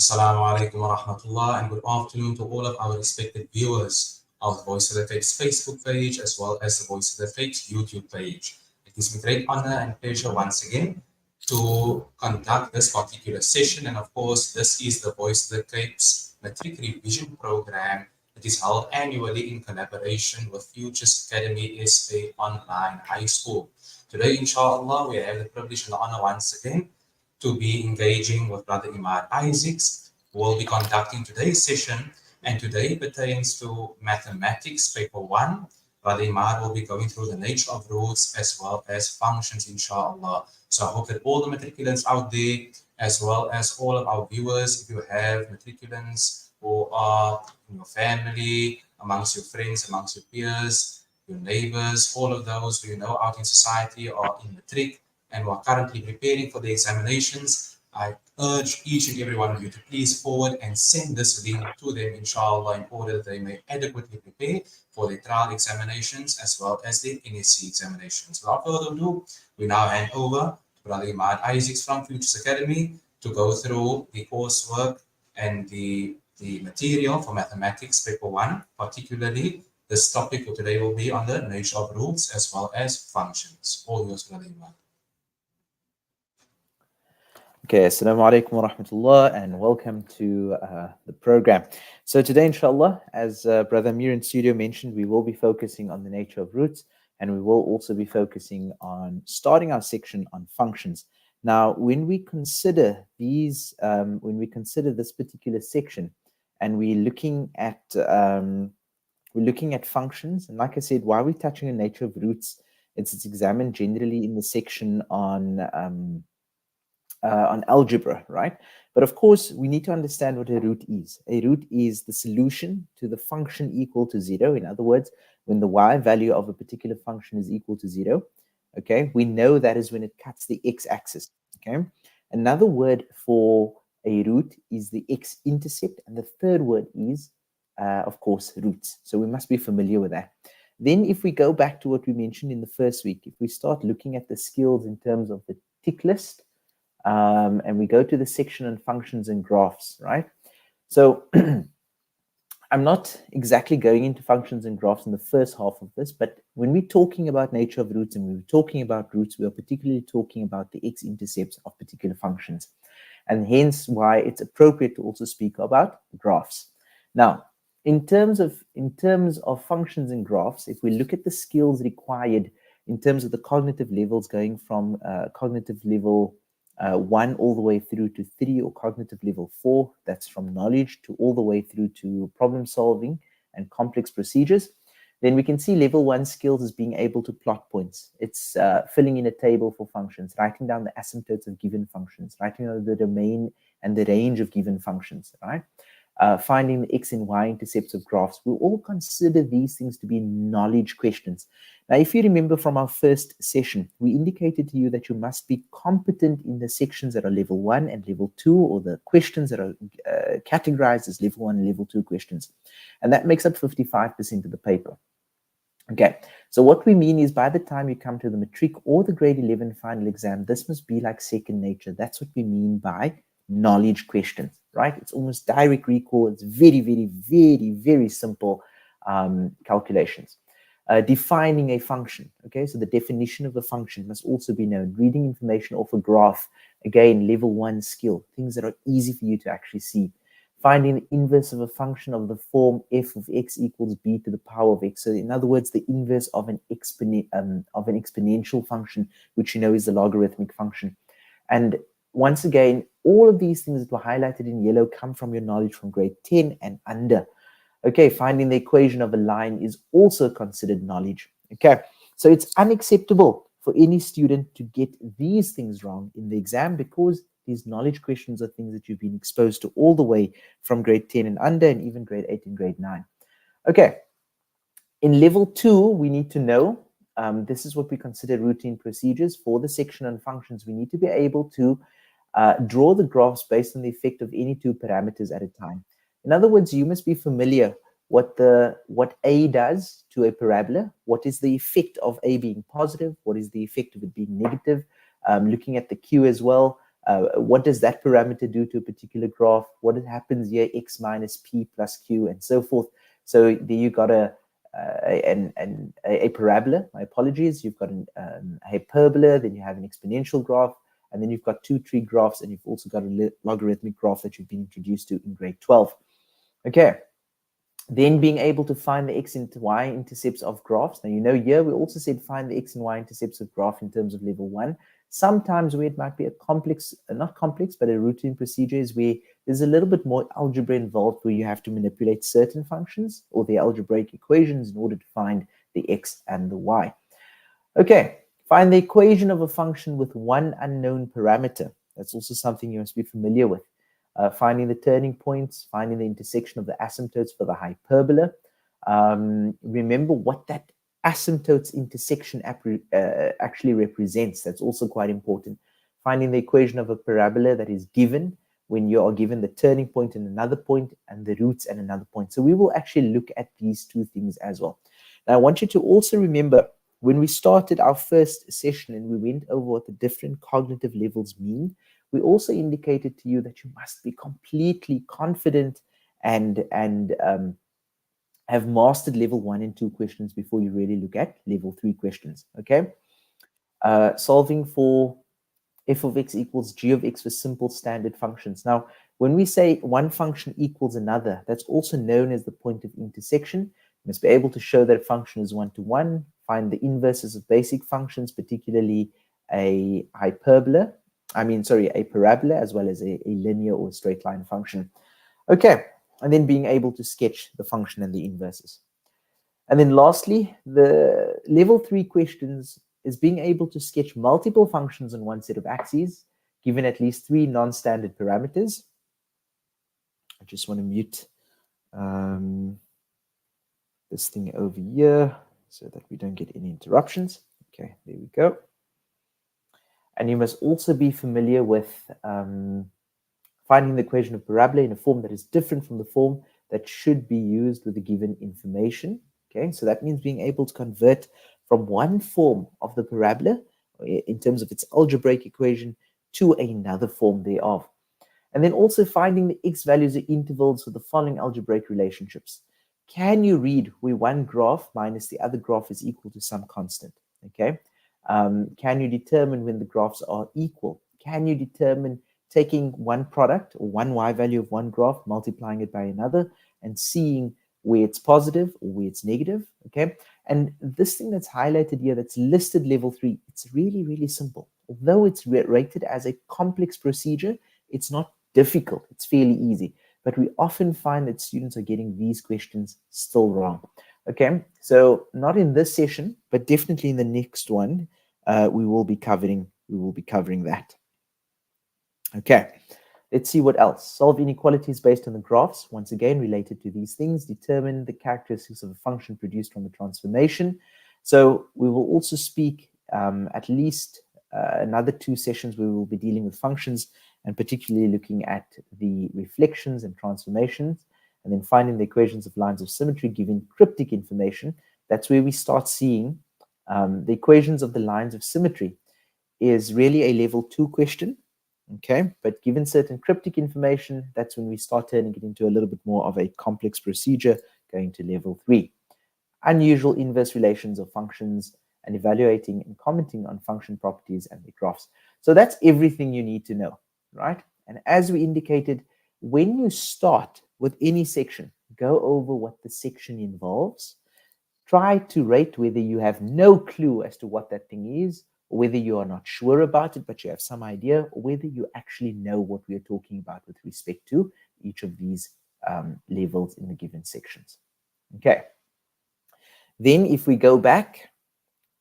Assalamu alaikum wa rahmatullah, and good afternoon to all of our respected viewers of the Voice of the Faith's Facebook page as well as the Voice of the Faith's YouTube page. It gives me great honor and pleasure once again to conduct this particular session, and of course, this is the Voice of the Faith's Matric Revision Program. It is held annually in collaboration with Futures Academy SA Online High School. Today, inshallah, we have the privilege and the honor once again to be engaging with Brother Imaad Isaacs, who will be conducting today's session. And today pertains to mathematics, paper 1. Brother Imaad will be going through the nature of roots as well as functions, inshallah. So I hope that all the matriculants out there, as well as all of our viewers, if you have matriculants who are in your family, amongst your friends, amongst your peers, your neighbors, all of those who you know out in society or in matric, and who are currently preparing for the examinations, I urge each and every one of you to please forward and send this link to them, inshallah, in order that they may adequately prepare for their trial examinations as well as their NSC examinations. Without further ado, we now hand over to Brother Imaad Isaacs from Futures Academy to go through the coursework and the material for mathematics paper 1, particularly this topic for today will be on the nature of roots as well as functions. All yours, Brother Imaad. Okay, assalamu alaikum wa rahmatullah, and welcome to the program. So today, inshallah, as Brother Amir in studio mentioned, we will be focusing on the nature of roots, and we will also be focusing on starting our section on functions. Now, when we consider these, this particular section, and we're looking at functions, and like I said, why we're touching the nature of roots, it's examined generally in the section on algebra, right? But of course, we need to understand what a root is. A root is the solution to the function equal to 0. In other words, when the y value of a particular function is equal to 0, okay, we know that is when it cuts the x-axis, okay? Another word for a root is the x-intercept, and the third word is, of course, roots. So we must be familiar with that. Then if we go back to what we mentioned in the first week, if we start looking at the skills in terms of the tick list, and we go to the section on functions and graphs, right? So I'm not exactly going into functions and graphs in the first half of this, but when we're talking about nature of roots and we're talking about roots, we are particularly talking about the x-intercepts of particular functions, and hence why it's appropriate to also speak about graphs. Now, in terms of functions and graphs, if we look at the skills required in terms of the cognitive levels going from cognitive level 1 all the way through to 3, or cognitive level 4, that's from knowledge, to all the way through to problem solving and complex procedures, then we can see level 1 skills as being able to plot points. It's filling in a table for functions, writing down the asymptotes of given functions, writing down the domain and the range of given functions, right? Finding the x and y intercepts of graphs. We'll all consider these things to be knowledge questions. Now, if you remember from our first session, we indicated to you that you must be competent in the sections that are level 1 and level 2, or the questions that are categorized as level 1 and level 2 questions. And that makes up 55% of the paper. Okay, so what we mean is by the time you come to the matric or the grade 11 final exam, this must be like second nature. That's what we mean by knowledge questions, right? It's almost direct recall. It's very, very, very, very simple calculations. Defining a function, okay? So the definition of a function must also be known. Reading information off a graph, again, level 1 skill, things that are easy for you to actually see. Finding the inverse of a function of the form f of x equals b to the power of x. So in other words, the inverse of an exponential function, which you know is the logarithmic function. And once again, all of these things that were highlighted in yellow come from your knowledge from grade 10 and under. Okay, finding the equation of a line is also considered knowledge. Okay, so it's unacceptable for any student to get these things wrong in the exam, because these knowledge questions are things that you've been exposed to all the way from grade 10 and under, and even grade 8 and grade 9. Okay, in level 2, we need to know, this is what we consider routine procedures. For the section on functions, we need to be able to draw the graphs based on the effect of any 2 parameters at a time. In other words, you must be familiar what A does to a parabola, what is the effect of A being positive, what is the effect of it being negative, looking at the Q as well, What does that parameter do to a particular graph? What happens here, x minus p plus q, and so forth. So there you got a parabola. My apologies. You've got a hyperbola, then you have an exponential graph, and then you've got two tree graphs, and you've also got a logarithmic graph that you've been introduced to in grade 12. Okay. Then being able to find the x and y intercepts of graphs. Now, you know, here we also said find the x and y intercepts of graph in terms of level 1. Sometimes where it might be a complex, not complex, but a routine procedure is where there's a little bit more algebra involved, where you have to manipulate certain functions or the algebraic equations in order to find the x and the y. Okay, find the equation of a function with one unknown parameter. That's also something you must be familiar with. Finding the turning points, finding the intersection of the asymptotes for the hyperbola. Remember what that asymptotes intersection actually represents. That's also quite important. Finding the equation of a parabola that is given when you are given the turning point and another point and the roots and another point. So we will actually look at these two things as well. Now, I want you to also remember when we started our first session and we went over what the different cognitive levels mean, we also indicated to you that you must be completely confident and have mastered level 1 and 2 questions before you really look at level 3 questions. Okay, solving for f of x equals g of x for simple standard functions. Now, when we say one function equals another, that's also known as the point of intersection. You must be able to show that a function is one-to-one, find the inverses of basic functions, particularly a hyperbola, a parabola, as well as a linear or straight line function. Okay, and then being able to sketch the function and the inverses. And then lastly, the level 3 questions is being able to sketch multiple functions on one set of axes, given at least 3 non-standard parameters. I just want to mute this thing over here so that we don't get any interruptions. Okay, there we go. And you must also be familiar with finding the equation of parabola in a form that is different from the form that should be used with the given information. Okay, so that means being able to convert from one form of the parabola in terms of its algebraic equation to another form thereof. And then also finding the x values or intervals for the following algebraic relationships. Can you read where one graph minus the other graph is equal to some constant? Okay. Can you determine when the graphs are equal? Can you determine taking one product or one y value of one graph, multiplying it by another, and seeing where it's positive or where it's negative? Okay. And this thing that's highlighted here, that's listed level 3, it's really, really simple. Although it's rated as a complex procedure, it's not difficult. It's fairly easy. But we often find that students are getting these questions still wrong. Okay, so not in this session, but definitely in the next one, we will be covering that. Okay, let's see what else. Solve inequalities based on the graphs, once again related to these things. Determine the characteristics of a function produced from the transformation. So we will also speak at least another 2 sessions where we will be dealing with functions and particularly looking at the reflections and transformations, and then finding the equations of lines of symmetry giving cryptic information. That's where we start seeing the equations of the lines of symmetry is really a level 2 question. Okay, but given certain cryptic information, that's when we start turning it into a little bit more of a complex procedure, going to level 3. Unusual inverse relations of functions and evaluating and commenting on function properties and their graphs. So that's everything you need to know, right? And as we indicated, when you start with any section, go over what the section involves. Try to rate whether you have no clue as to what that thing is, or whether you are not sure about it, but you have some idea, or whether you actually know what we are talking about with respect to each of these levels in the given sections. Okay. Then if we go back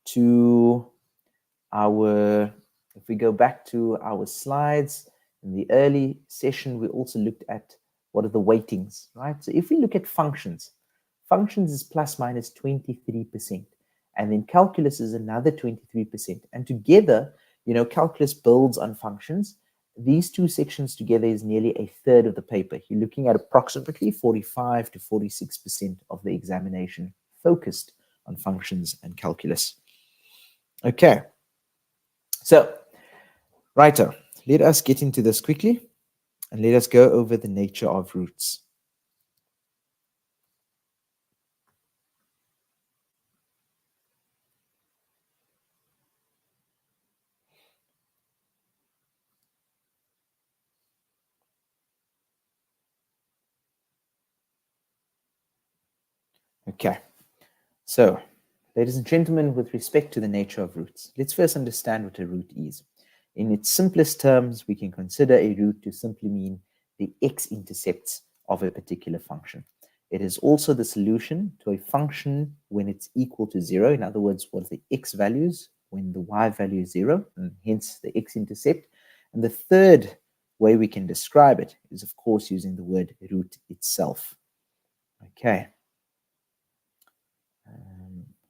to our slides in the early session, we also looked at what are the weightings, right? So if we look at functions is plus minus 23%, and then calculus is another 23%, and together, you know, calculus builds on functions. These 2 sections together is nearly a third of the paper. You're looking at approximately 45 to 46% of the examination focused on functions and calculus. Okay, so righto. let us get into this quickly and let us go over the nature of roots. Okay, so ladies and gentlemen, with respect to the nature of roots, let's first understand what a root is. In its simplest terms, we can consider a root to simply mean the x-intercepts of a particular function. It is also the solution to a function when it's equal to 0. In other words, what are the x values when the y value is 0, and hence the x-intercept. And the third way we can describe it is, of course, using the word root itself. Okay.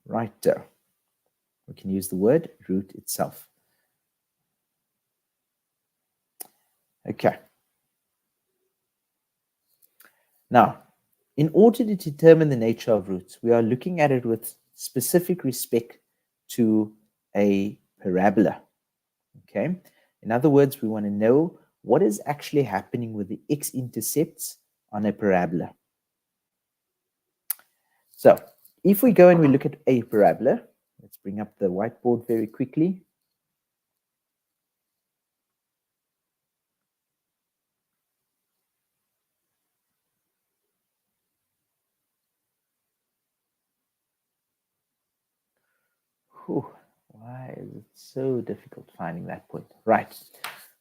Right there. We can use the word root itself. Okay. Now, in order to determine the nature of roots, we are looking at it with specific respect to a parabola. Okay. In other words, we want to know what is actually happening with the x-intercepts on a parabola. So, if we go and we look at a parabola, let's bring up the whiteboard very quickly. Whew, why is it so difficult finding that point? Right.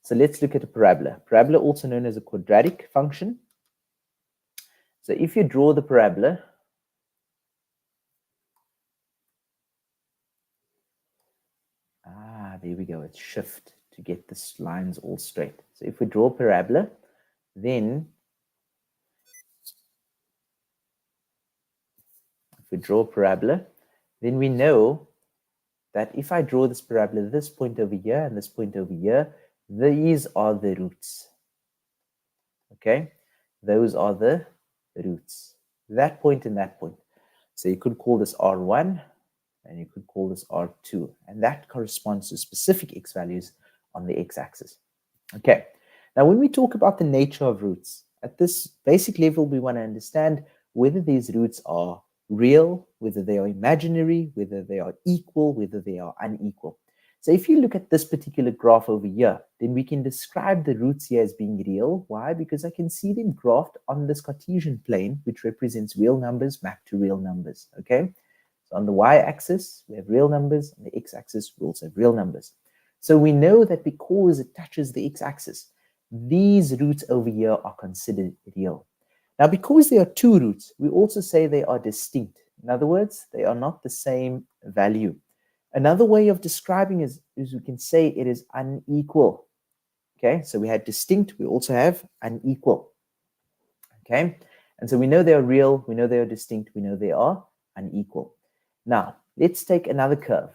So let's look at a parabola. Parabola, also known as a quadratic function. So if you draw the parabola, there we go. It's shift to get the lines all straight. So if we draw a parabola, then we know that if I draw this parabola, this point over here and this point over here, these are the roots. Okay, those are the roots. That point and that point. So you could call this R1 and you could call this R2, and that corresponds to specific x values on the x-axis. Okay, now when we talk about the nature of roots, at this basic level, we want to understand whether these roots are real, whether they are imaginary, whether they are equal, whether they are unequal. So if you look at this particular graph over here, then we can describe the roots here as being real. Why? Because I can see them graphed on this Cartesian plane, which represents real numbers mapped to real numbers. Okay, so on the y-axis, we have real numbers. On the x-axis, we also have real numbers. So we know that because it touches the x-axis, these roots over here are considered real. Now, because there are two roots, we also say they are distinct. In other words, they are not the same value. Another way of describing is we can say it is unequal. Okay, so we had distinct, we also have unequal. Okay, and so we know they are real, we know they are distinct, we know they are unequal. Now, let's take another curve.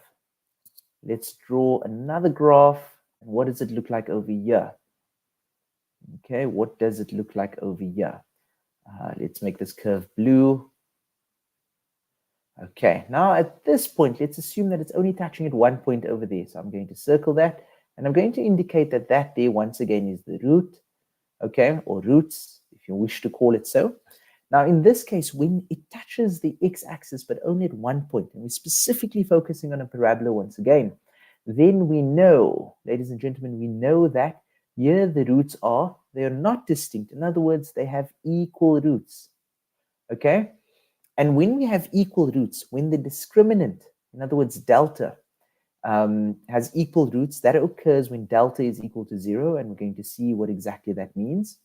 Let's draw another graph. And what does it look like over here? Okay, what does it look like over here? Let's make this curve blue. Okay, now at this point, let's assume that it's only touching at one point over there. So I'm going to circle that, and I'm going to indicate that that there once again is the root, okay, or roots, if you wish to call it so. Now, in this case, when it touches the x-axis, but only at one point, and we're specifically focusing on a parabola once again, then we know, ladies and gentlemen, we know that here the roots are, they are not distinct. In other words, they have equal roots, okay? And when we have equal roots, when the discriminant, in other words, delta, has equal roots, that occurs when delta is equal to 0, and we're going to see what exactly that means,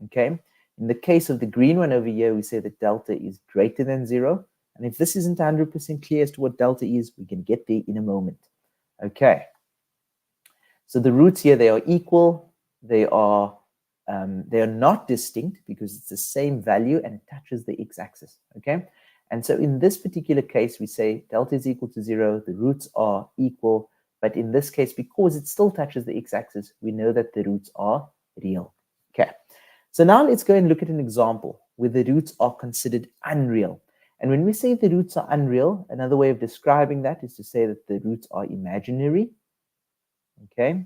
okay? In the case of the green one over here, we say that delta is greater than 0. And if this isn't 100% clear as to what delta is, we can get there in a moment. Okay. So the roots here, they are equal. They are not distinct because it's the same value and it touches the x-axis. Okay. And so in this particular case, we say delta is equal to 0. The roots are equal. But in this case, because it still touches the x-axis, we know that the roots are real. Okay. So now let's go and look at an example where the roots are considered unreal. And when we say the roots are unreal, another way of describing that is to say that the roots are imaginary. Okay.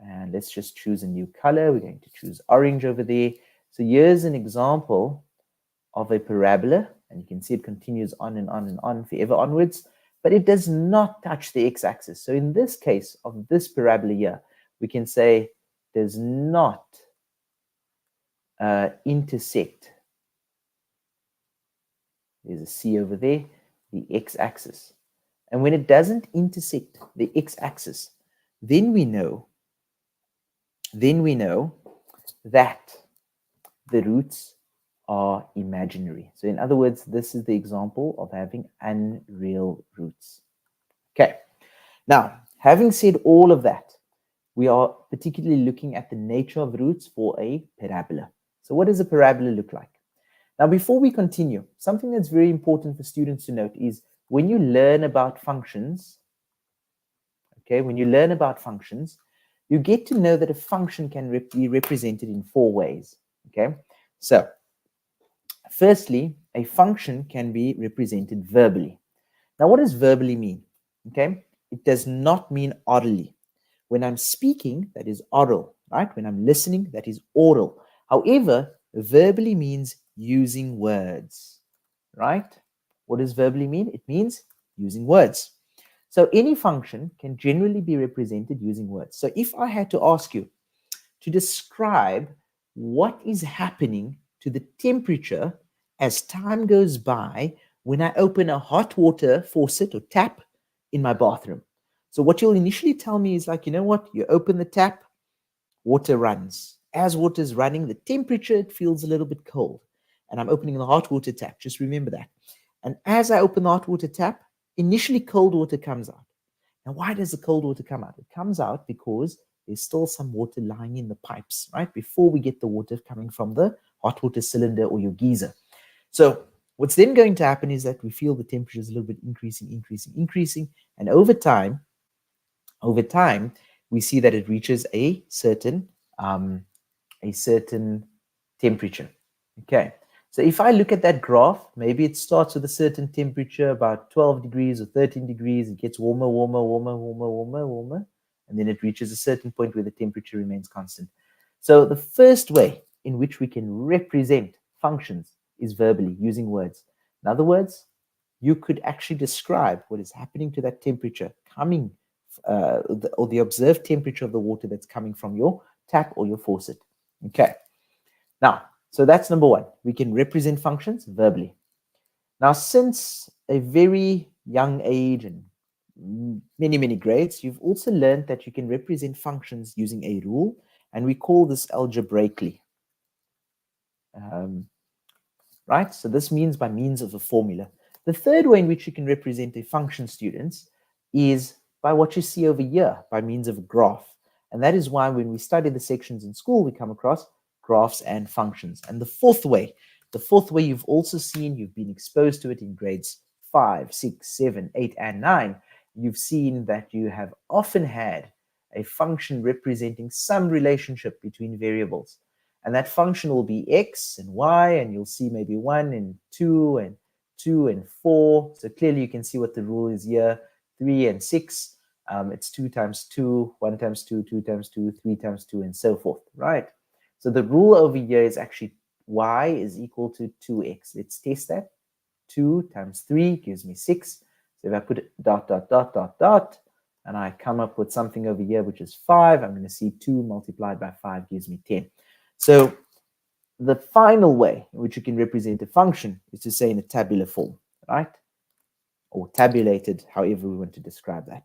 And let's just choose a new color. We're going to choose orange over there. So here's an example of a parabola, and you can see it continues on and on and on forever onwards, but it does not touch the x-axis. So in this case of this parabola here, we can say does not intersect, there's a C over there, the x-axis. And when it doesn't intersect the x-axis, then we know that the roots are imaginary. So in other words, this is the example of having unreal roots. Okay, now having said all of that, we are particularly looking at the nature of roots for a parabola. So what does a parabola look like? Now, before we continue, something that's very important for students to note is when you learn about functions, okay, when you learn about functions, you get to know that a function can be represented in 4 ways, okay? So, firstly, a function can be represented verbally. Now, what does verbally mean? Okay, it does not mean orally. When I'm speaking, that is oral, right? When I'm listening, that is oral. However, verbally means using words, right? What does verbally mean? It means using words. So any function can generally be represented using words. So if I had to ask you to describe what is happening to the temperature as time goes by when I open a hot water faucet or tap in my bathroom. So what you'll initially tell me is like, you know what, you open the tap, water runs. As water is running, the temperature, it feels a little bit cold. And I'm opening the hot water tap, just remember that. And as I open the hot water tap, initially cold water comes out. Now, why does the cold water come out? It comes out because there's still some water lying in the pipes, right? Before we get the water coming from the hot water cylinder or your geyser. So what's then going to happen is that we feel the temperature is a little bit increasing. And over time, we see that it reaches a certain temperature. Okay. So if I look at that graph, maybe it starts with a certain temperature, about 12 degrees or 13 degrees. It gets warmer, and then it reaches a certain point where the temperature remains constant. So the first way in which we can represent functions is verbally, using words. In other words, you could actually describe what is happening to that temperature coming, or the observed temperature of the water that's coming from your tap or your faucet. Okay. Now, so that's number one. We can represent functions verbally. Now, since a very young age and many grades, you've also learned that you can represent functions using a rule, and we call this algebraically. Right? So this means by means of a formula. The third way in which you can represent a function, students, is by what you see over here, by means of a graph. And that is why when we study the sections in school, we come across graphs and functions. And the fourth way you've also seen, you've been exposed to it in grades 5, 6, 7, 8, and 9. You've seen that you have often had a function representing some relationship between variables. And that function will be x and y, and you'll see maybe 1 and 2 and 2 and 4. So clearly you can see what the rule is here. 3 and 6, it's 2 times 2, 1 times 2, 2 times 2, 3 times 2, and so forth, right? So the rule over here is actually y is equal to 2x. Let's test that. 2 times 3 gives me 6. So if I put dot, and I come up with something over here, which is 5, I'm going to see 2 multiplied by 5 gives me 10. So the final way in which you can represent a function is to say in a tabular form, right? Or tabulated, however we want to describe that.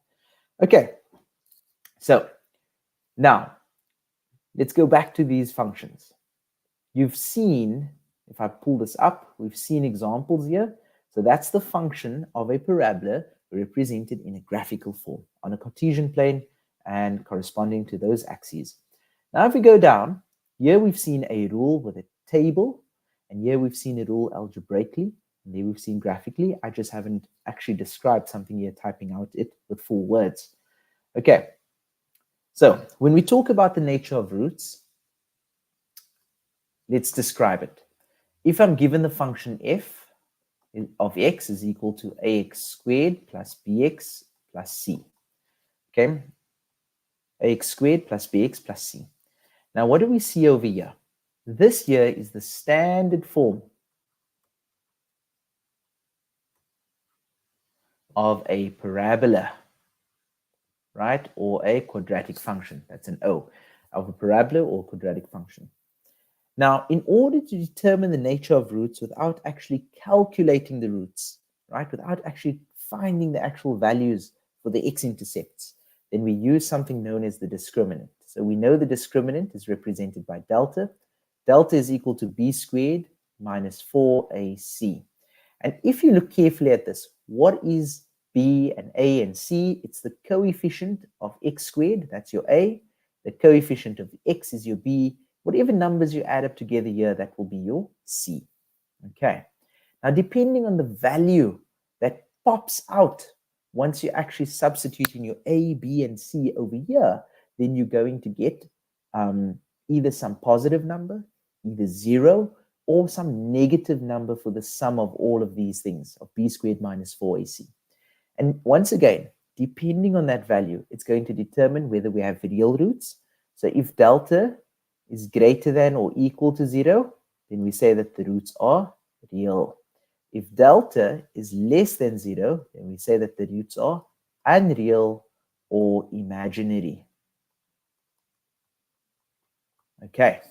Okay, so now let's go back to these functions. You've seen, if I pull this up, we've seen examples here. So that's the function of a parabola represented in a graphical form on a Cartesian plane and corresponding to those axes. Now if we go down, here we've seen a rule with a table, and here we've seen a rule algebraically, and there we've seen graphically. I just haven't actually described something here, typing out it with 4 words. Okay, so when we talk about the nature of roots, let's describe it. If I'm given the function f of x is equal to ax squared plus bx plus c, okay? ax squared plus bx plus c. Now, what do we see over here? This here is the standard form of a parabola, right? Or a quadratic function. That's an O, of a parabola or quadratic function. Now, in order to determine the nature of roots without actually calculating the roots, right? Without actually finding the actual values for the x-intercepts, then we use something known as the discriminant. So we know the discriminant is represented by delta. Delta is equal to b squared minus 4ac. And if you look carefully at this, what is b and a and c? It's the coefficient of x squared, that's your a. The coefficient of x is your b. Whatever numbers you add up together here, that will be your c. Okay. Now, depending on the value that pops out once you actually substitute in your a, b, and c over here, then you're going to get either some positive number, either 0, or some negative number for the sum of all of these things, of b squared minus 4ac. And once again, depending on that value, it's going to determine whether we have real roots. So if delta is greater than or equal to 0, then we say that the roots are real. If delta is less than 0, then we say that the roots are unreal or imaginary. Okay.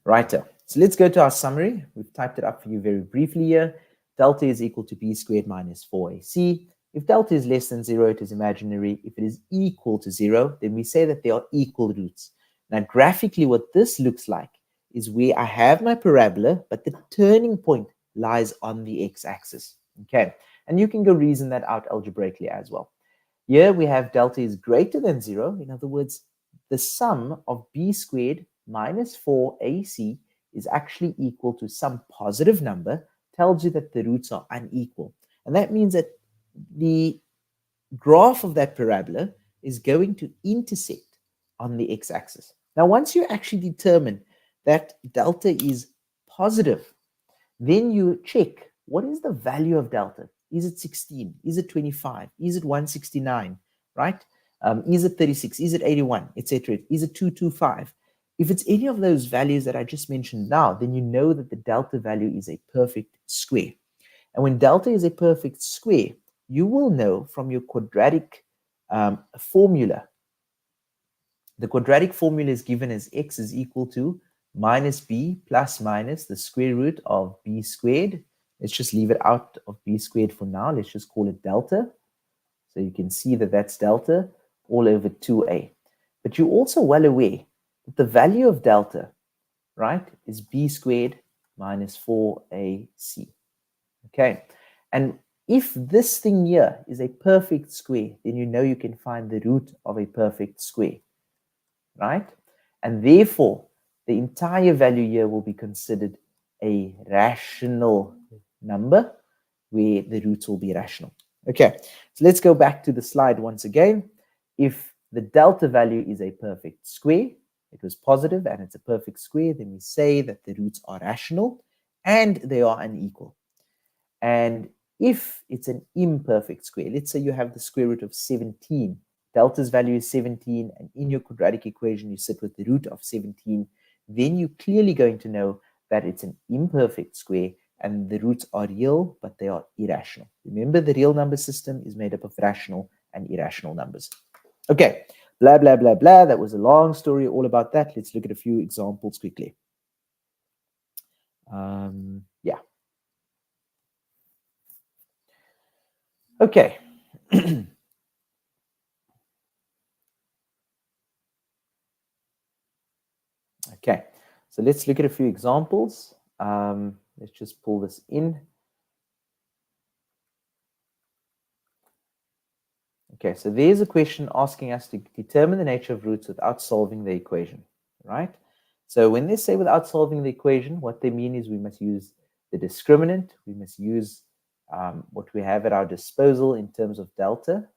Righto. So let's go to our summary. We've typed it up for you very briefly here. Delta is equal to b squared minus 4ac. If delta is less than 0, it is imaginary. If it is equal to 0, then we say that they are equal roots. Now, graphically, what this looks like is where I have my parabola, but the turning point lies on the x-axis. Okay, and you can go reason that out algebraically as well. Here we have delta is greater than 0. In other words, the sum of b squared minus 4ac is actually equal to some positive number, tells you that the roots are unequal. And that means that the graph of that parabola is going to intersect on the x-axis. Now, once you actually determine that delta is positive, then you check what is the value of delta. Is it 16? Is it 25? Is it 169? Right? Is it 36? Is it 81? Etc. Is it 225? If it's any of those values that I just mentioned now, then you know that the delta value is a perfect square. And when delta is a perfect square, you will know from your quadratic formula. The quadratic formula is given as x is equal to minus b plus minus the square root of b squared. Let's just leave it out of b squared for now. Let's just call it delta. So you can see that that's delta all over 2a. But you're also well aware that the value of delta, right, is b squared minus 4ac. Okay, and if this thing here is a perfect square, then you know you can find the root of a perfect square, right? And therefore, the entire value here will be considered a rational number where the roots will be rational. Okay, so let's go back to the slide once again. If the delta value is a perfect square, it was positive and it's a perfect square, then we say that the roots are rational and they are unequal. And if it's an imperfect square, let's say you have the square root of 17, delta's value is 17, and in your quadratic equation you sit with the root of 17, then you're clearly going to know that it's an imperfect square and the roots are real, but they are irrational. Remember, the real number system is made up of rational and irrational numbers. Okay, blah, blah, blah, blah. That was a long story all about that. Let's look at a few examples quickly. Yeah. Okay. Okay, so let's look at a few examples. Let's just pull this in. Okay, so there's a question asking us to determine the nature of roots without solving the equation, right? So when they say without solving the equation, what they mean is we must use the discriminant. We must use what we have at our disposal in terms of delta.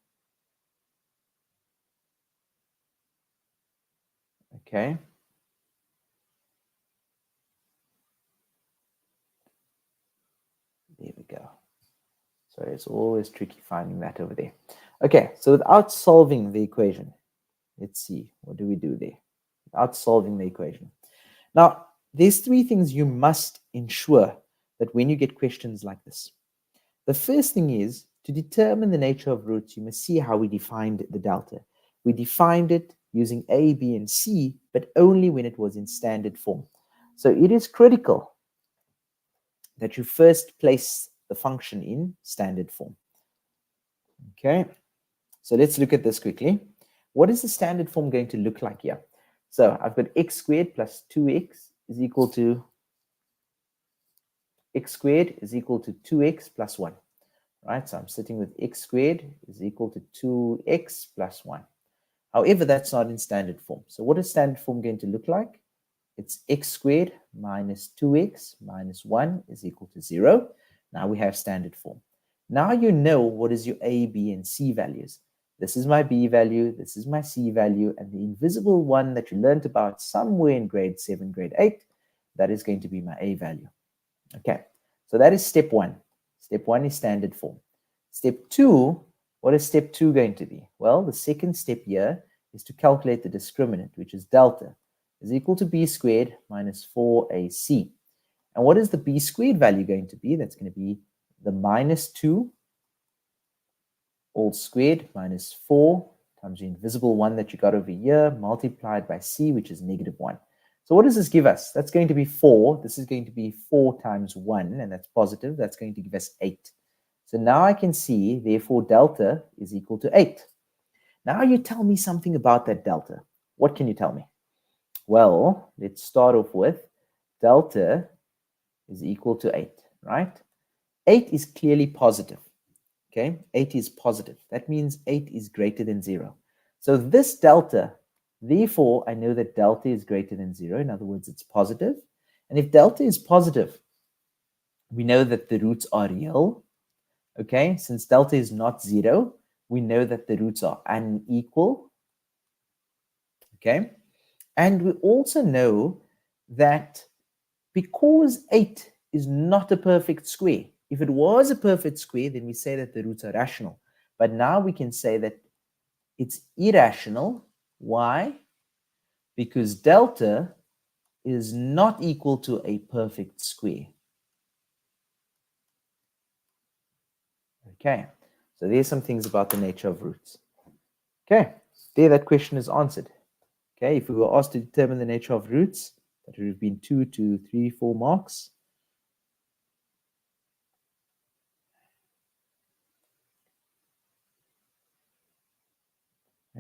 Okay. There we go. Sorry, it's always tricky finding that over there. Okay, so without solving the equation, Let's see, what do we do there? Without solving the equation. Now, there's three things you must ensure that when you get questions like this. The first thing is, to determine the nature of roots, you must see how we defined the delta. We defined it using A, B, and C, but only when it was in standard form. So it is critical that you first place the function in standard form. Okay, so let's look at this quickly. What is the standard form going to look like here? So I've got x squared plus 2x is equal to x squared is equal to 2x plus 1. Right, so I'm sitting with x squared is equal to 2x plus 1. However, that's not in standard form. So what is standard form going to look like? It's x squared minus 2x minus 1 is equal to 0. Now we have standard form. Now you know what is your a, b, and c values. This is my b value, this is my c value, and the invisible one that you learned about somewhere in grade 7, grade 8, that is going to be my a value. Okay, so that is step 1. Step 1 is standard form. Step 2, what is step 2 going to be? Well, the second step here is to calculate the discriminant, which is delta, is equal to b squared minus 4ac. And what is the b squared value going to be? That's going to be the minus 2 all squared minus 4 times the invisible 1 that you got over here multiplied by c, which is negative 1. So what does this give us? That's going to be 4. This is going to be 4 times 1, and that's positive. That's going to give us 8. So now I can see, therefore, delta is equal to 8. Now you tell me something about that delta. What can you tell me? Well, let's start off with delta is equal to 8, right? 8 is clearly positive, okay? 8 is positive. That means 8 is greater than 0. So this delta, therefore, I know that delta is greater than 0. In other words, it's positive. And if delta is positive, we know that the roots are real, okay? Since delta is not 0, we know that the roots are unequal, okay? And we also know that because 8 is not a perfect square, if it was a perfect square, then we say that the roots are rational. But now we can say that it's irrational. Why? Because delta is not equal to a perfect square. Okay, so there's some things about the nature of roots. Okay, there that question is answered. Okay, if we were asked to determine the nature of roots, that would have been 2 to 3, 4 marks.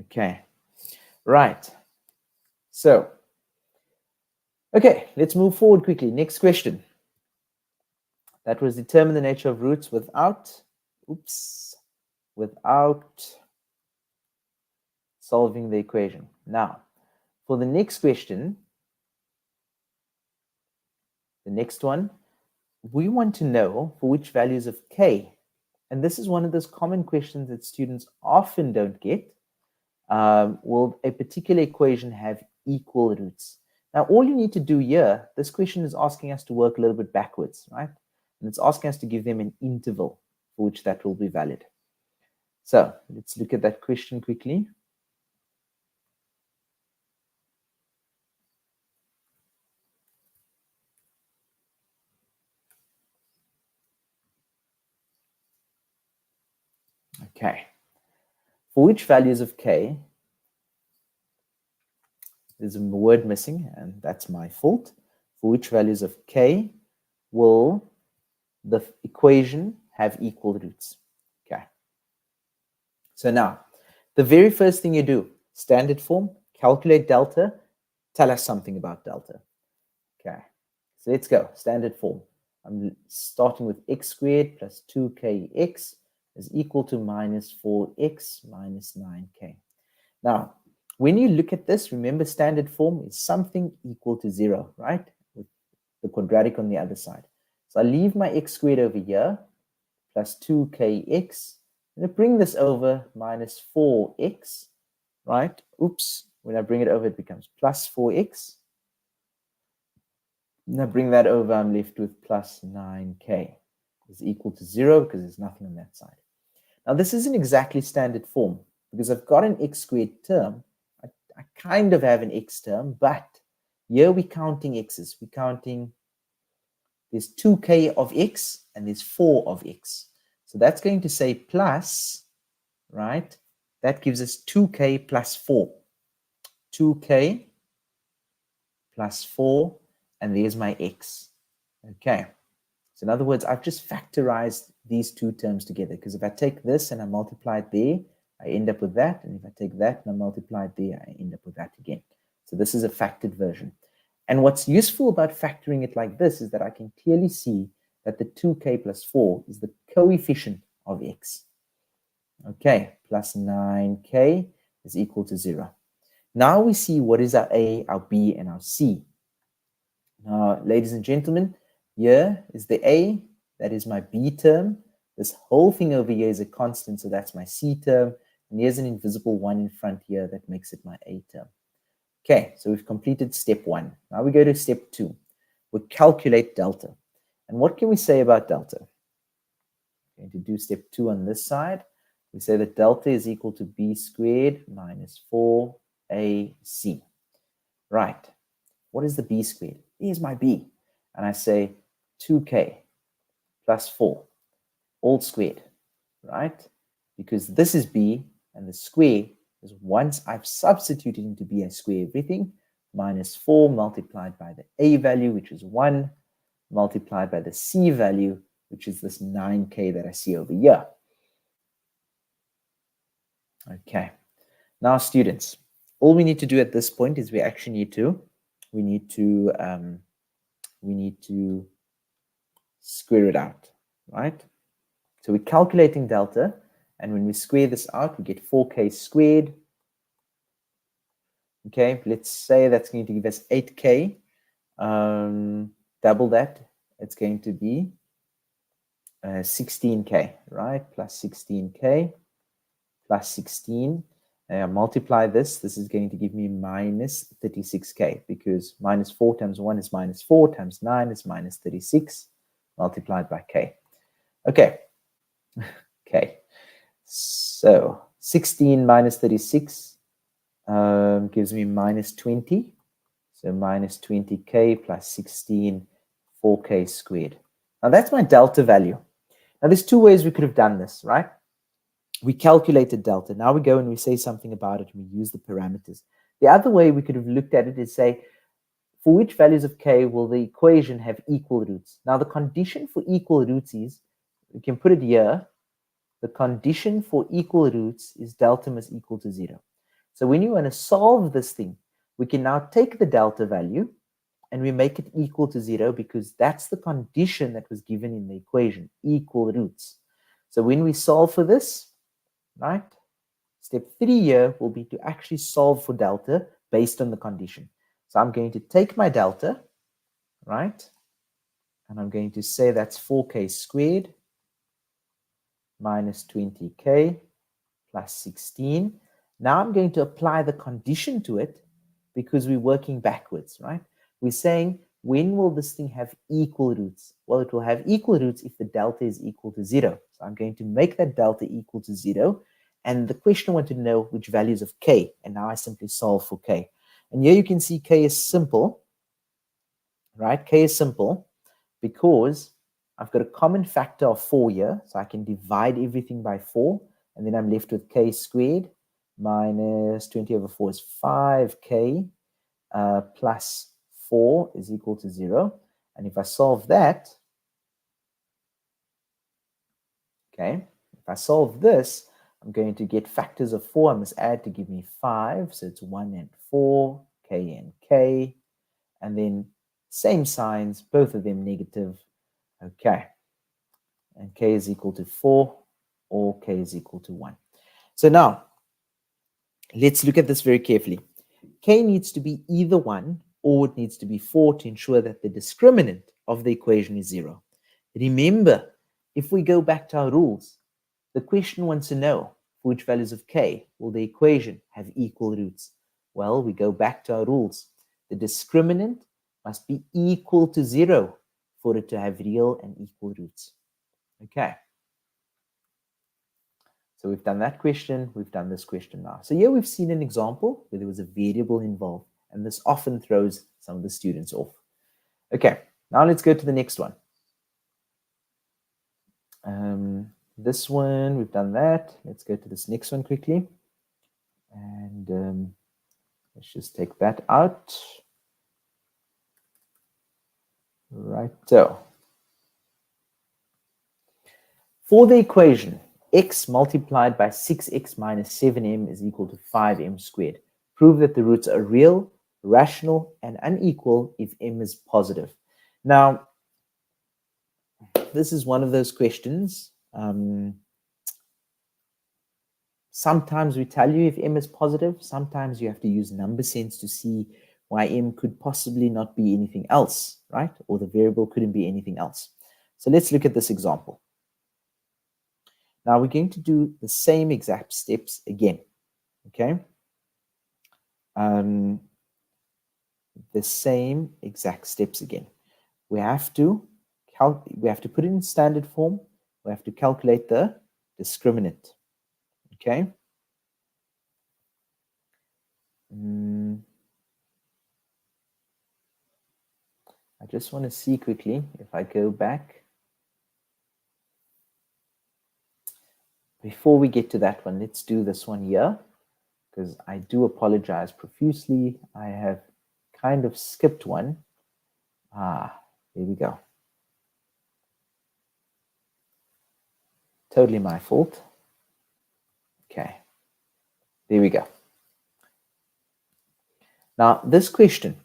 Okay, right. So, okay, let's move forward quickly. Next question. That was determine the nature of roots without solving the equation. Now, for the next question, the next one, we want to know for which values of k, and this is one of those common questions that students often don't get. Will a particular equation have equal roots? Now, all you need to do here, this question is asking us to work a little bit backwards, right? And it's asking us to give them an interval for which that will be valid. So let's look at that question quickly. Okay. For which values of k, there's a word missing, and that's my fault. For which values of k will the equation have equal roots? Okay. So now, the very first thing you do, standard form, calculate delta, tell us something about delta. Okay, so let's go, standard form. I'm starting with x squared plus 2kx is equal to minus 4x minus 9k. Now, when you look at this, remember standard form is something equal to 0, right? With the quadratic on the other side. So I leave my x squared over here, plus 2kx. I'm going to bring this over, minus 4x, right? Oops, when I bring it over, it becomes plus 4x. Now bring that over, I'm left with plus 9k is equal to 0 because there's nothing on that side. Now this isn't exactly standard form because I've got an x squared term, right? I kind of have an x term, but here we're counting x's. We're counting, there's 2k of x and there's 4 of x. So that's going to say plus, right? That gives us 2k plus 4. 2k plus 4, and there's my x. Okay. So in other words, I've just factorized these two terms together, because if I take this and I multiply it there, I end up with that. And if I take that and I multiply it there, I end up with that again. So this is a factored version. And what's useful about factoring it like this is that I can clearly see that the 2k plus 4 is the coefficient of x. Okay, plus 9k is equal to 0. Now we see what is our a, our b, and our c. Now, ladies and gentlemen, here is the a, that is my b term. This whole thing over here is a constant, so that's my c term. And here's an invisible 1 in front here that makes it my a term. Okay, so we've completed step 1. Now we go to step 2. We calculate delta. And what can we say about delta? We're going to do step 2 on this side. We say that delta is equal to b squared minus 4ac. Right. What is the b squared? Here's my b. And I say 2k plus 4, all squared, right? Because this is b, and the square is, once I've substituted into b, I square everything, minus 4 multiplied by the a value, which is 1, multiplied by the c value, which is this 9k that I see over here. Okay. Now, students, all we need to do at this point is we need to square it out, right? So we're calculating delta, and when we square this out, we get 4k squared. Okay, let's say that's going to give us 8k. Double that, it's going to be 16k, right? Plus 16k plus 16. Multiply this is going to give me minus 36k, because minus 4 times 1 is minus 4 times 9 is minus 36 multiplied by k. Okay. Okay. So 16 minus 36 gives me minus 20. So minus 20k plus 16, 4k squared. Now that's my delta value. Now there's two ways we could have done this, right? We calculated delta. Now we go and we say something about it and we use the parameters. The other way we could have looked at it is say, for which values of k will the equation have equal roots? Now the condition for equal roots is, we can put it here, the condition for equal roots is delta must equal to 0. So when you want to solve this thing, we can now take the delta value and we make it equal to 0, because that's the condition that was given in the equation, equal roots. So when we solve for this, right, step 3 here will be to actually solve for delta based on the condition. So I'm going to take my delta, right, and I'm going to say that's 4k squared minus 20k plus 16. Now I'm going to apply the condition to it, because we're working backwards, right? We're saying, when will this thing have equal roots? Well, it will have equal roots if the delta is equal to 0. So I'm going to make that delta equal to 0. And the question wanted to know which values of k. And now I simply solve for k. And here you can see k is simple, right? K is simple because I've got a common factor of 4 here. So I can divide everything by 4. And then I'm left with k squared minus 20 over 4 is 5k plus 4 is equal to 0. And if I solve that, okay, if I solve this, I'm going to get factors of 4. I must add to give me 5. So it's 1 and 4, k and k. And then same signs, both of them negative. Okay. And k is equal to 4, or k is equal to 1. So now, let's look at this very carefully. K needs to be either 1 or it needs to be 4 to ensure that the discriminant of the equation is 0. Remember, if we go back to our rules, the question wants to know for which values of k will the equation have equal roots. Well, we go back to our rules. The discriminant must be equal to 0 for it to have real and equal roots. Okay. So we've done that question, we've done this question now. So here we've seen an example where there was a variable involved, and this often throws some of the students off. Okay, now let's go to the next one. This one, we've done that. Let's go to this next one quickly. And let's just take that out. Right, so for the equation x multiplied by 6x minus 7m is equal to 5m squared, prove that the roots are real, rational, and unequal if m is positive. Now, this is one of those questions. Sometimes we tell you if m is positive. Sometimes you have to use number sense to see why m could possibly not be anything else, right? Or the variable couldn't be anything else. So let's look at this example. Now we're going to do the same exact steps again, okay? The same exact steps again. We have to put it in standard form. We have to calculate the discriminant, okay? I just want to see quickly if I go back. Before we get to that one, let's do this one here, because I do apologize profusely. I have kind of skipped one. Here we go. Totally my fault. Okay, there we go. Now, this question,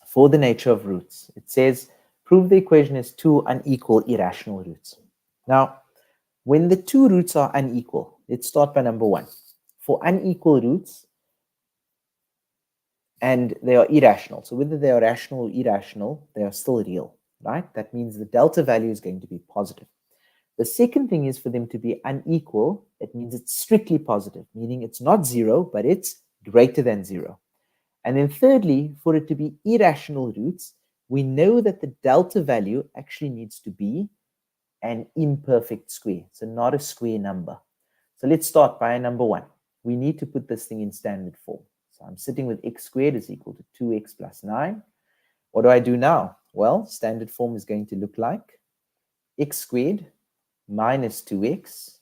for the nature of roots, it says, prove the equation has two unequal irrational roots. Now, when the two roots are unequal, let's start by number one. For unequal roots, and they are irrational. So whether they are rational or irrational, they are still real, right? That means the delta value is going to be positive. The second thing is for them to be unequal. It means it's strictly positive, meaning it's not zero, but it's greater than zero. And then thirdly, for it to be irrational roots, we know that the delta value actually needs to be an imperfect square, so not a square number. So let's start by number one. We need to put this thing in standard form. So I'm sitting with x squared is equal to 2x plus 9. What do I do now? Well, standard form is going to look like x squared minus 2x,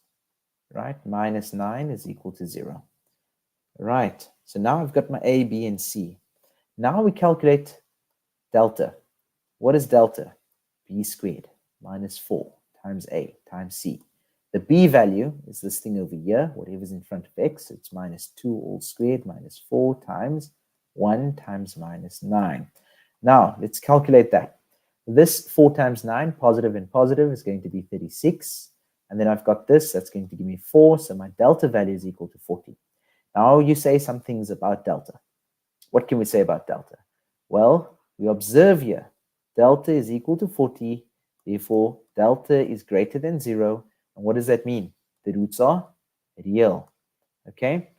right, minus 9 is equal to 0. Right, so now I've got my a, b, and c. Now we calculate delta. What is delta? B squared minus 4 times a times c. The b value is this thing over here, whatever's in front of x. So it's minus 2 all squared minus 4 times 1 times minus 9. Now, let's calculate that. This 4 times 9, positive and positive, is going to be 36. And then I've got this, that's going to give me 4. So my delta value is equal to 40. Now you say some things about delta. What can we say about delta? Well, we observe here, delta is equal to 40. Therefore, delta is greater than 0. And what does that mean? The roots are real, okay?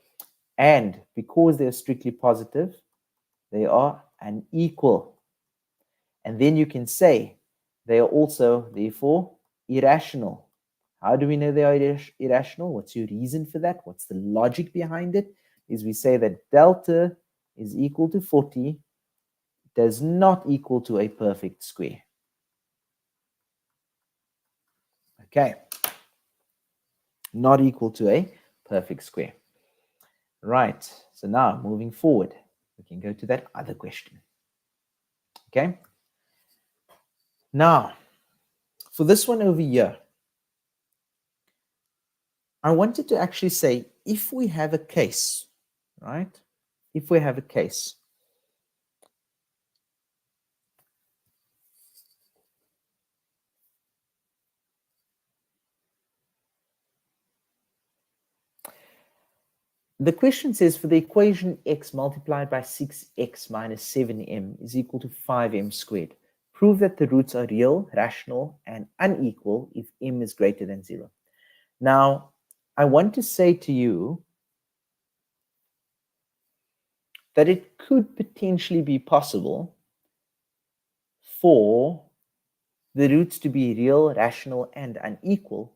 And because they're strictly positive, they are unequal. And then you can say they are also, therefore, irrational. How do we know they are irrational? What's your reason for that? What's the logic behind it? Is we say that delta is equal to 40 does not equal to a perfect square. Okay. Not equal to a perfect square. Right. So now moving forward, we can go to that other question. Okay. Now, for this one over here, I wanted to actually say, if we have a case, right? If we have a case, the question says for the equation x multiplied by 6x minus 7m is equal to 5m squared. Prove that the roots are real, rational, and unequal if m is greater than 0. Now, I want to say to you that it could potentially be possible for the roots to be real, rational, and unequal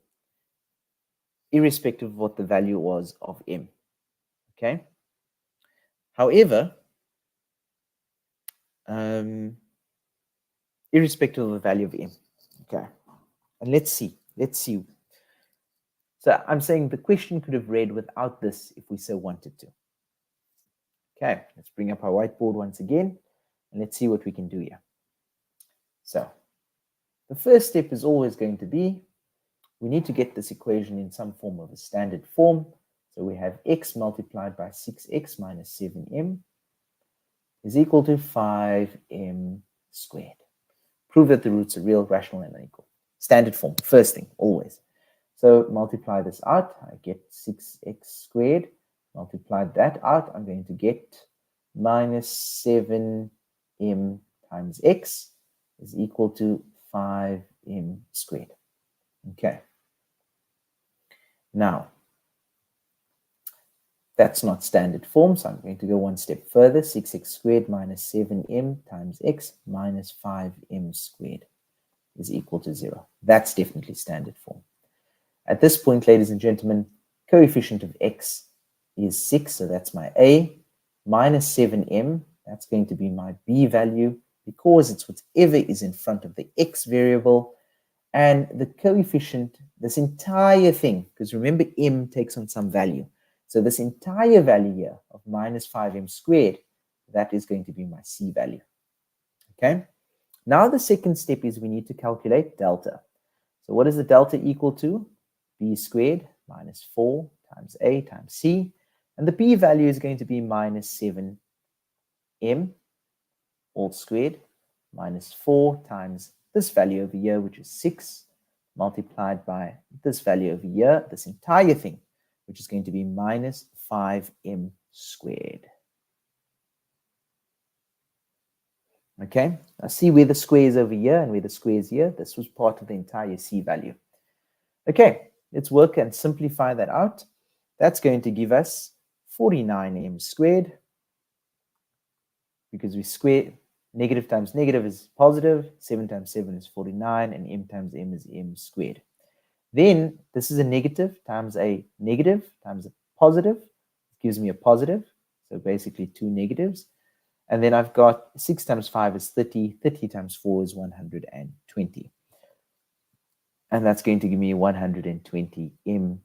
irrespective of what the value was of m. Okay. However, irrespective of the value of m. Okay. And let's see. So I'm saying the question could have read without this if we so wanted to. Okay, let's bring up our whiteboard once again, and let's see what we can do here. So the first step is always going to be, we need to get this equation in some form of a standard form. So we have x multiplied by 6x minus 7m is equal to 5m squared. Prove that the roots are real, rational, and unequal. Standard form, first thing, always. So multiply this out, I get 6x squared. Multiply that out, I'm going to get minus 7m times x is equal to 5m squared. Okay. Now, that's not standard form, so I'm going to go one step further. 6x squared minus 7m times x minus 5m squared is equal to 0. That's definitely standard form. At this point, ladies and gentlemen, coefficient of x is 6, so that's my a, minus 7m, that's going to be my b value, because it's whatever is in front of the x variable, and the coefficient, this entire thing, because remember m takes on some value, so this entire value here of minus 5m squared, that is going to be my c value. Okay, now the second step is we need to calculate delta. So what is the delta equal to? B squared minus 4 times a times c, and the b value is going to be minus 7m all squared minus 4 times this value over here, which is 6, multiplied by this value over here, this entire thing, which is going to be minus 5m squared. Okay, now see where the square is over here and where the square is here. This was part of the entire c value. Okay, let's work and simplify that out. That's going to give us 49m squared, because we square negative times negative is positive, 7 times 7 is 49, and m times m is m squared. Then this is a negative times a positive, it gives me a positive, so basically two negatives. And then I've got 6 times 5 is 30, 30 times 4 is 120. And that's going to give me 120 m,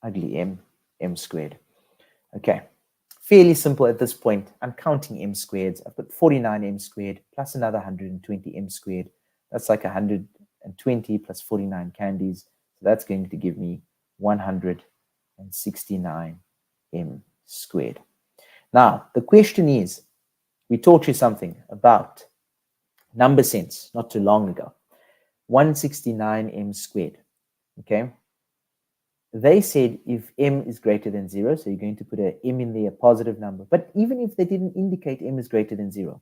ugly m squared. Okay, fairly simple at this point. I'm counting m squareds. I've got 49m squared plus another 120m squared. That's like 120 plus 49 candies. So that's going to give me 169m squared. Now, the question is, we taught you something about number sense not too long ago. 169m squared, okay? They said if m is greater than 0, so you're going to put a m in there, a positive number. But even if they didn't indicate m is greater than 0,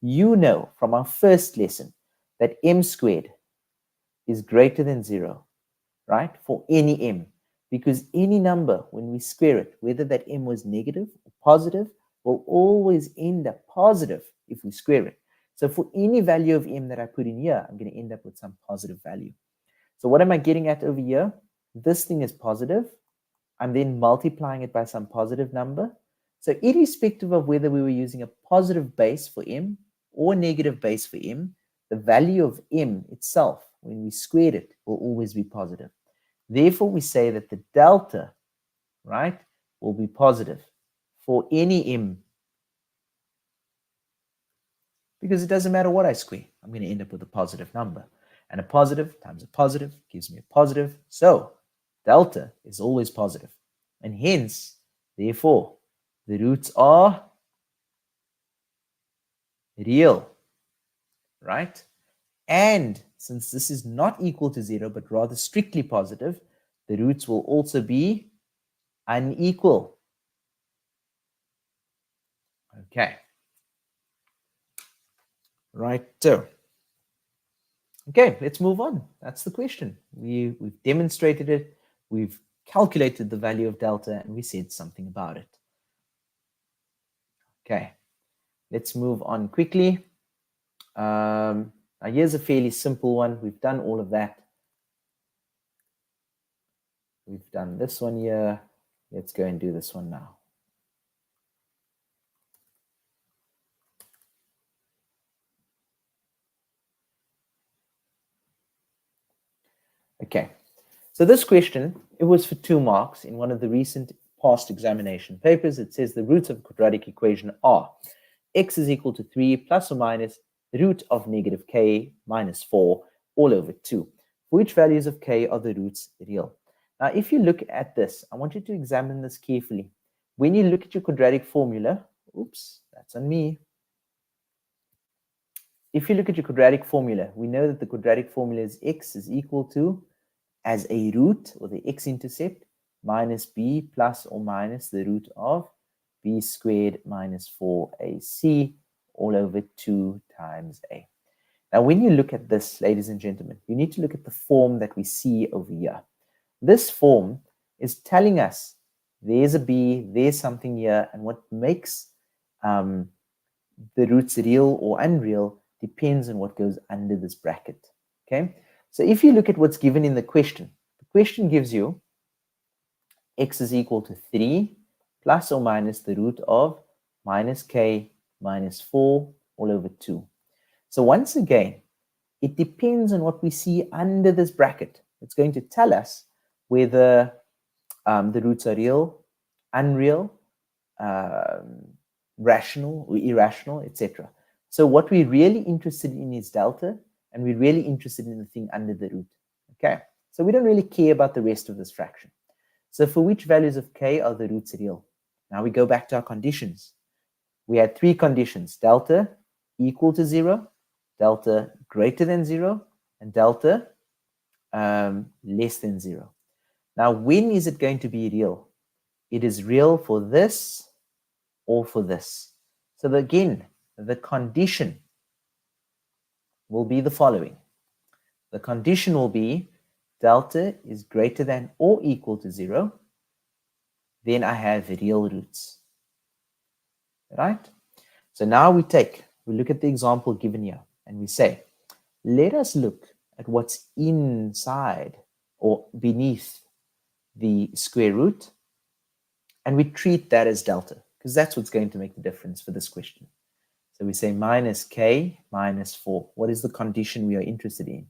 you know from our first lesson that m squared is greater than 0, right? For any m. Because any number, when we square it, whether that m was negative or positive, will always end up positive if we square it. So for any value of m that I put in here, I'm going to end up with some positive value. So what am I getting at over here? This thing is positive. I'm then multiplying it by some positive number. So irrespective of whether we were using a positive base for m or negative base for m, the value of m itself, when we squared it, will always be positive. Therefore, we say that the delta, right, will be positive for any m, because it doesn't matter what I square. I'm going to end up with a positive number. And a positive times a positive gives me a positive. So delta is always positive. And hence, therefore, the roots are real, right? And since this is not equal to 0, but rather strictly positive, the roots will also be unequal. Okay. Right. So, okay, let's move on. That's the question. We've demonstrated it. We've calculated the value of delta, and we said something about it. Okay, let's move on quickly. Now here's a fairly simple one. We've done all of that. We've done this one here. Let's go and do this one now. Okay, so this question, it was for 2 marks in one of the recent past examination papers. It says the roots of a quadratic equation are x is equal to 3 plus or minus the root of negative k minus 4 all over 2. For which values of k are the roots real? Now, if you look at this, I want you to examine this carefully. When you look at your quadratic formula, oops, that's on me. If you look at your quadratic formula, we know that the quadratic formula is x is equal to, as a root, or the x-intercept, minus b plus or minus the root of b squared minus 4ac all over 2 times a. Now, when you look at this, ladies and gentlemen, you need to look at the form that we see over here. This form is telling us there's a b, there's something here, and what makes the roots real or unreal depends on what goes under this bracket. Okay, so if you look at what's given in the question gives you x is equal to 3 plus or minus the root of minus k minus 4 all over 2. So once again, it depends on what we see under this bracket. It's going to tell us whether the roots are real, unreal, rational or irrational, etc. So what we're really interested in is delta, and we're really interested in the thing under the root. Okay, so we don't really care about the rest of this fraction. So for which values of k are the roots real? Now we go back to our conditions. We had 3 conditions: delta equal to 0, delta greater than 0, and delta less than 0. Now, when is it going to be real? It is real for this or for this. So again, the condition will be the following. The condition will be delta is greater than or equal to 0. Then I have real roots. Right? So now we look at the example given here, and we say, let us look at what's inside or beneath the square root, and we treat that as delta, because that's what's going to make the difference for this question. So we say minus k minus 4. What is the condition we are interested in?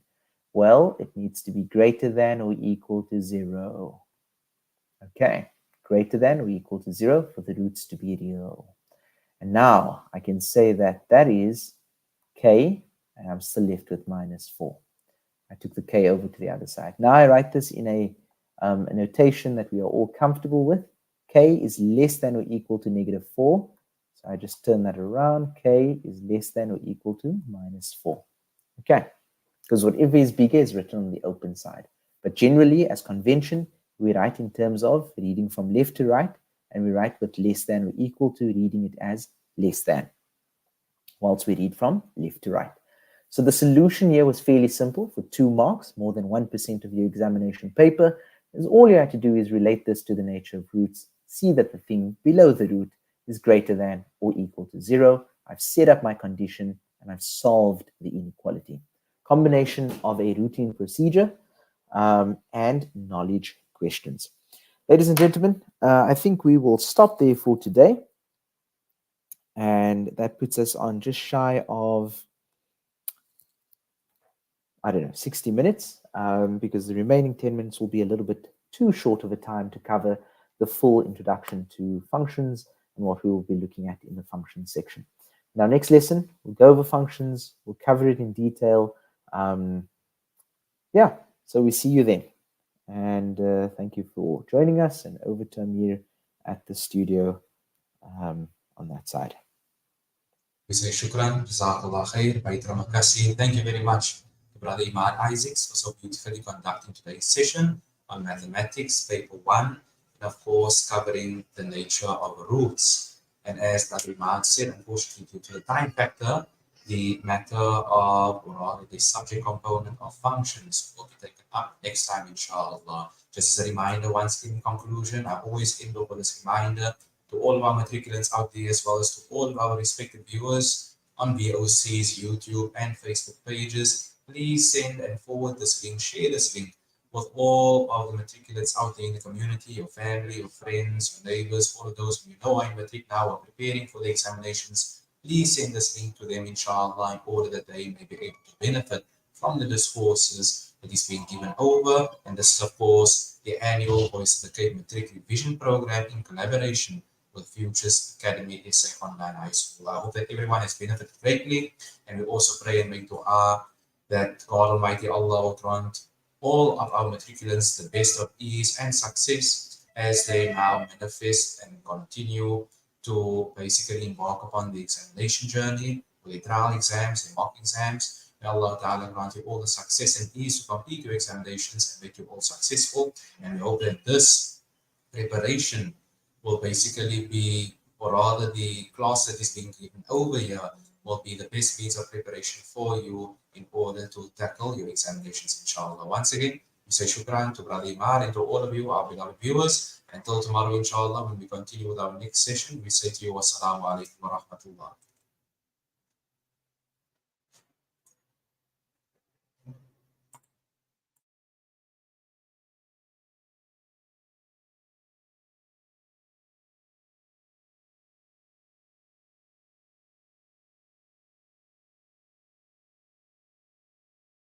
Well, it needs to be greater than or equal to 0. Okay, greater than or equal to 0 for the roots to be real. And now I can say that that is k, and I'm still left with minus 4. I took the k over to the other side. Now I write this in a notation that we are all comfortable with. K is less than or equal to negative 4. So I just turn that around. K is less than or equal to minus 4. Okay, because whatever is bigger is written on the open side. But generally, as convention, we write in terms of reading from left to right, and we write with less than or equal to, reading it as less than, whilst we read from left to right. So the solution here was fairly simple for 2 marks, more than 1% of your examination paper. Is all you have to do is relate this to the nature of roots, see that the thing below the root is greater than or equal to 0. I've set up my condition, and I've solved the inequality. Combination of a routine procedure and knowledge questions. Ladies and gentlemen, I think we will stop there for today. And that puts us on just shy of, I don't know, 60 minutes, because the remaining 10 minutes will be a little bit too short of a time to cover the full introduction to functions and what we will be looking at in the functions section. In our next lesson, we'll go over functions, we'll cover it in detail. Yeah, so we see you then. And thank you for joining us, and over to Amir at the studio on that side. We say shukran, jazakallah khair, baitra makasi. Thank you very much to Brother Imaad Isaacs for so beautifully conducting today's session on mathematics, paper 1, and of course covering the nature of roots. And as Brother Imaad said, unfortunately due to the time factor, the matter of, or rather the subject component of functions will be taken up next time, inshallah. Just as a reminder, once in conclusion, I always end up with this reminder to all of our matriculants out there, as well as to all of our respected viewers on VOC's YouTube and Facebook pages. Please send and forward this link, share this link with all of the matriculates out there in the community, your family, your friends, your neighbors, all of those who you know are in matric now are preparing for the examinations. Please send this link to them, inshallah, in order that they may be able to benefit from the discourses that is being given over. And this is, of course, the annual Voice of the Cape Matric Revision Program in collaboration with Futures Academy SA Online High School. I hope that everyone has benefited greatly, and we also pray and make dua that God Almighty Allah will grant all of our matriculants the best of ease and success as they now manifest and continue to basically embark upon the examination journey, with the trial exams and mock exams. May Allah Ta'ala grant you all the success and ease to complete your examinations and make you all successful. And we hope that this preparation will basically be, or rather the class that is being given over here, will be the best means of preparation for you in order to tackle your examinations, inshallah. Once again, we say shukran to Brother Imaad and to all of you, our beloved viewers. Until tomorrow, inshallah, when we continue with our next session, we say to you, wassalamu alaikum wa rahmatullah.